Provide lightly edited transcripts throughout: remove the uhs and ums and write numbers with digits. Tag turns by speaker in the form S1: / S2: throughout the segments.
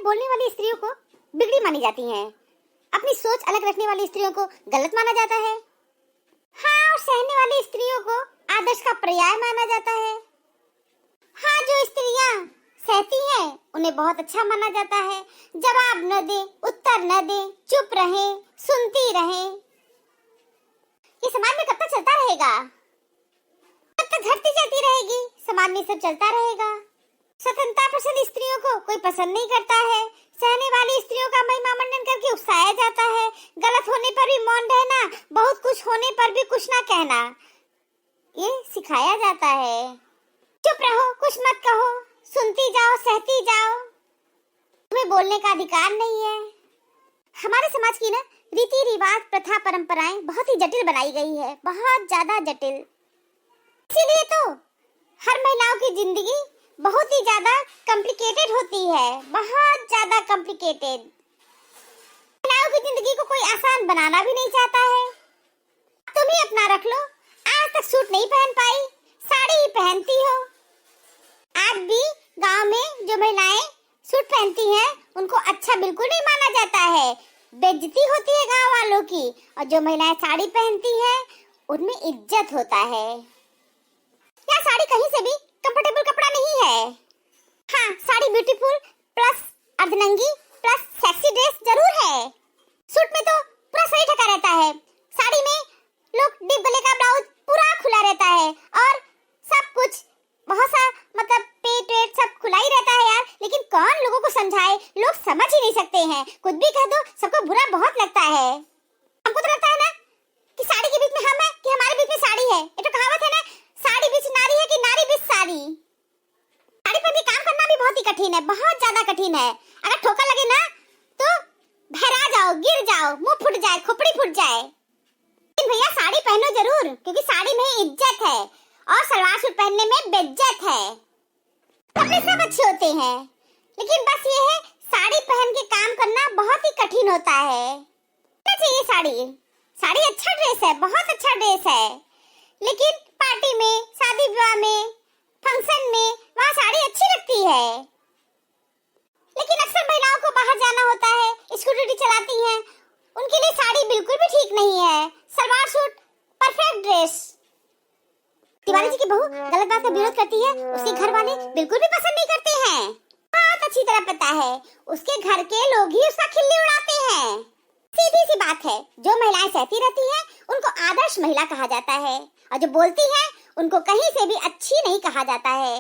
S1: बोलने वाली स्त्रियों को बिगड़ी मानी जाती हैं। अपनी सोच अलग रखने वाली स्त्रियों को गलत माना जाता है। हाँ, और सहने वाली स्त्रियों को आदर्श का पर्याय माना जाता है। हाँ, जो स्त्रियां सहती हैं उन्हें बहुत अच्छा माना जाता है। जवाब न दे, उत्तर न दे, चुप रहे, सुनती रहे। ये समाज में कब तक चलता रहेगा? कब तक धरती चलती रहेगी? समाज में सब चलता रहेगा। स्वतंत्रता पसंद स्त्रियों को कोई पसंद नहीं करता है। सहने वाली स्त्रियों का महिमा मंडन करके उकसाया जाता है। गलत होने पर भी मौन रहना, बहुत कुछ होने पर भी कुछ ना कहना, ये सिखाया जाता है। चुप रहो, कुछ मत कहो, सुनती जाओ, सहती जाओ, तुम्हें बोलने का अधिकार नहीं है। हमारे समाज की ना रीति रिवाज, प्रथा, परंपराएं बहुत ही जटिल बनाई गई है, बहुत ज्यादा जटिल। इसीलिए तो हर महिलाओं की जिंदगी बहुत ही ज्यादा कॉम्प्लिकेटेड होती है, बहुत ज्यादा कॉम्प्लिकेटेड। महिलाओं की जिंदगी को कोई आसान बनाना भी नहीं चाहता है। तुम ही अपना रख लो, आज तक सूट नहीं पहन पाई, साड़ी ही पहनती हो। आज भी गांव में जो महिलाएं सूट पहनती हैं उनको अच्छा बिल्कुल नहीं माना जाता है, बेइज्जती होती है गांव वालों की। और जो महिलाएं साड़ी पहनती हैं उनमें इज्जत होता है। या साड़ी कहीं से भी कंफर्टेबल कपड़ा नहीं है। हाँ, साड़ी ब्यूटीफुल प्लस अर्धनंगी प्लस सेक्सी ड्रेस जरूर है। सूट में तो पूरा शरीर ढका रहता है, साड़ी में लोग डीप गले का ब्लाउज पूरा खुला रहता है और सब कुछ बहुत सा मतलब पेट वेट सब खुला ही रहता है यार। लेकिन कौन लोगों को समझाए, लोग समझ ही नहीं सकते हैं। कुछ भी कह दो सबको बुरा बहुत लगता है। हमको तो लगता है ना कि साड़ी के बीच में हम है कि हमारे बीच में साड़ी है। ये तो कहावत है ना, साड़ी बीच नारी है कि नारी बीच साड़ी। साड़ी पर भी काम करना भी बहुत ही कठिन है, बहुत ज्यादा कठिन है। अगर ठोकर लगे ना तो बहरा जाओ, गिर जाओ, मुंह फूट जाए, खोपड़ी फूट जाए। लेकिन भैया साड़ी पहनो जरूर, क्योंकि साड़ी में इज्जत है और सलवार सूट पहनने में बेइज्जत है। कपड़े सब अच्छे होते हैं, लेकिन बस ये है साड़ी पहन के काम करना बहुत ही कठिन होता है। क्या चाहिए साड़ी? साड़ी अच्छा ड्रेस है, बहुत अच्छा ड्रेस है, लेकिन पार्टी में, शादी विवाह में, फंक्शन में वहाँ साड़ी अच्छी लगती है। लेकिन अक्सर महिलाओं को बाहर जाना होता है, स्कूटी चलाती हैं, उनके लिए साड़ी बिल्कुल भी ठीक नहीं है। Salwar suit perfect dress. Tiwari ji की बहू गलत बात का विरोध करती है, उसके घर वाले बिल्कुल भी पसंद नहीं करते हैं। बहुत अच्छी तरह पता है, उसके घर के लोग ही उसका खिल्ली उड़ाते हैं। सीधी सी बात है, जो महिलाएं सहती रहती हैं उनको आदर्श महिला कहा जाता है, और जो बोलती हैं उनको कहीं से भी अच्छी नहीं कहा जाता है।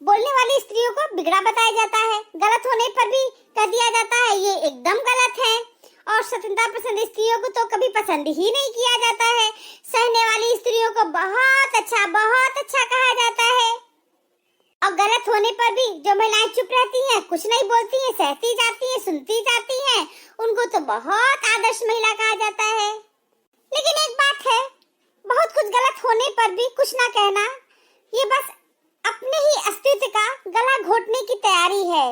S1: बोलने वाली स्त्रियों को बिगड़ा बताया जाता है, गलत होने पर भी कह दिया जाता है ये एकदम गलत है। और स्वतंत्रता पसंद स्त्रियों को तो कभी पसंद ही नहीं किया जाता है। सहने वाली स्त्रियों को बहुत अच्छा कहा जाता है। और गलत होने पर भी जो महिलाएं चुप रहती हैं, कुछ नहीं बोलती हैं, सहती जाती हैं, सुनती जाती हैं, उनको तो बहुत आदर्श महिला कहा जाता है। लेकिन एक बात है, बहुत कुछ गलत होने पर भी कुछ ना कहना, ये बस अपने ही अस्तित्व का गला घोटने की तैयारी है।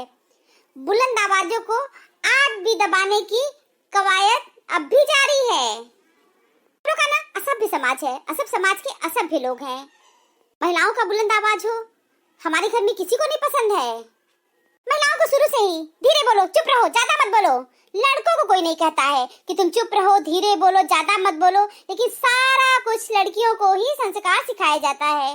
S1: बुलंद आवाजों को आज भी दबाने की कवायद अब भी जारी है। लोग का ना असभ्य समाज है, असभ्य समाज के असभ्य लोग हैं। महिलाओं का बुलंद आवाज हो हमारे घर में किसी को नहीं पसंद है। महिलाओं को शुरू से ही धीरे बोलो, चुप रहो, ज्यादा मत बोलो। लड़कों को कोई नहीं कहता है कि तुम चुप रहो, धीरे बोलो, ज्यादा मत बोलो, लेकिन सारा कुछ लड़कियों को ही संस्कार सिखाया जाता है।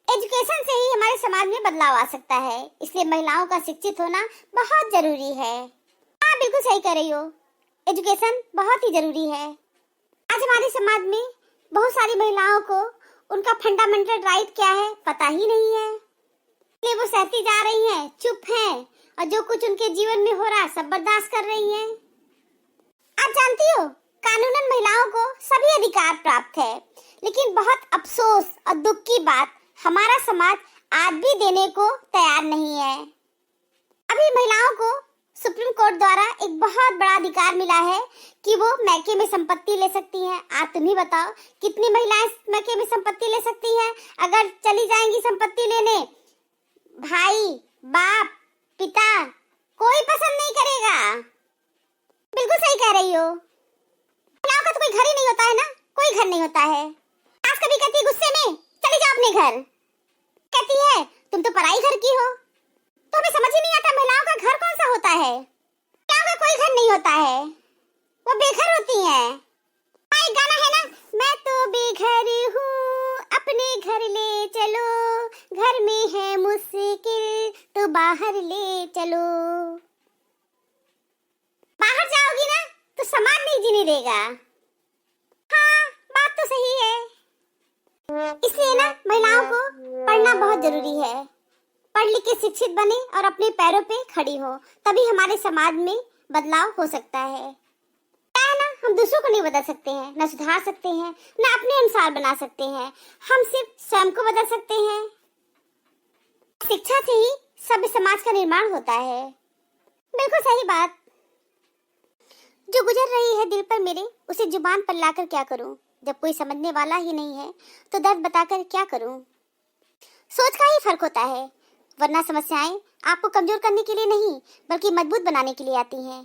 S1: एजुकेशन से ही हमारे समाज में बदलाव आ सकता है, इसलिए महिलाओं का शिक्षित होना बहुत जरूरी है। हाँ, बिल्कुल सही कह रही हो, एजुकेशन बहुत ही जरूरी है। आज हमारे समाज में बहुत सारी महिलाओं को उनका फंडामेंटल राइट क्या है पता ही नहीं है, इसलिए वो सहती जा रही हैं, चुप हैं, और जो कुछ उनके जीवन में हो रहा है सब बर्दाश्त कर रही हैं। आप जानती हो, कानूनन महिलाओं को सभी अधिकार प्राप्त है, लेकिन बहुत अफसोस और दुख की बात, हमारा समाज आज भी देने को तैयार नहीं है। अभी महिलाओं को सुप्रीम कोर्ट द्वारा एक बहुत बड़ा अधिकार मिला है कि वो मैके में संपत्ति ले सकती हैं। आप तुम ही बताओ कितनी महिलाएं मैके में संपत्ति ले सकती हैं? अगर चली जाएंगी संपत्ति लेने, भाई, बाप, पिता कोई पसंद नहीं करेगा। बिल्कुल सही कह रही हो, महिलाओं का तो कोई घर ही नहीं होता है ना, कोई घर नहीं होता है। आज कभी कहती है गुस्से में चली जाओ अपने घर, कहती है तुम तो पराई घर की हो। तो हमें समझ ही नहीं आता महिलाओं का घर कौन सा होता होता है? क्या का कोई घर नहीं होता है, वो बेघर होती हैं। एक गाना है ना, मैं तो बेघर हूँ अपने घर ले चलो, घर में है मुश्किल तो बाहर ले चलो। बाहर जाओगी ना तो समाज नहीं जीने देगा। हाँ, बात तो सही है। इसलिए ना महिलाओं को पढ़ना बहुत जरूरी है। पढ़ लिख के शिक्षित बने और अपने पैरों पे खड़ी हो, तभी हमारे समाज में बदलाव हो सकता है। क्या है ना, हम दूसरों को नहीं बदल सकते हैं, न सुधार सकते हैं, न अपने अनुसार बना सकते हैं। हम सिर्फ स्वयं को बदल सकते हैं। शिक्षा से ही सभ्य समाज का निर्माण होता है। बिल्कुल सही बात। जो गुजर रही है दिल पर मेरे, उसे जुबान पर लाकर क्या करूं? जब कोई समझने वाला ही नहीं है तो दर्द बताकर क्या करूं? सोच का ही फर्क होता है, वरना समस्याएं आपको कमजोर करने के लिए नहीं बल्कि मजबूत बनाने के लिए आती हैं।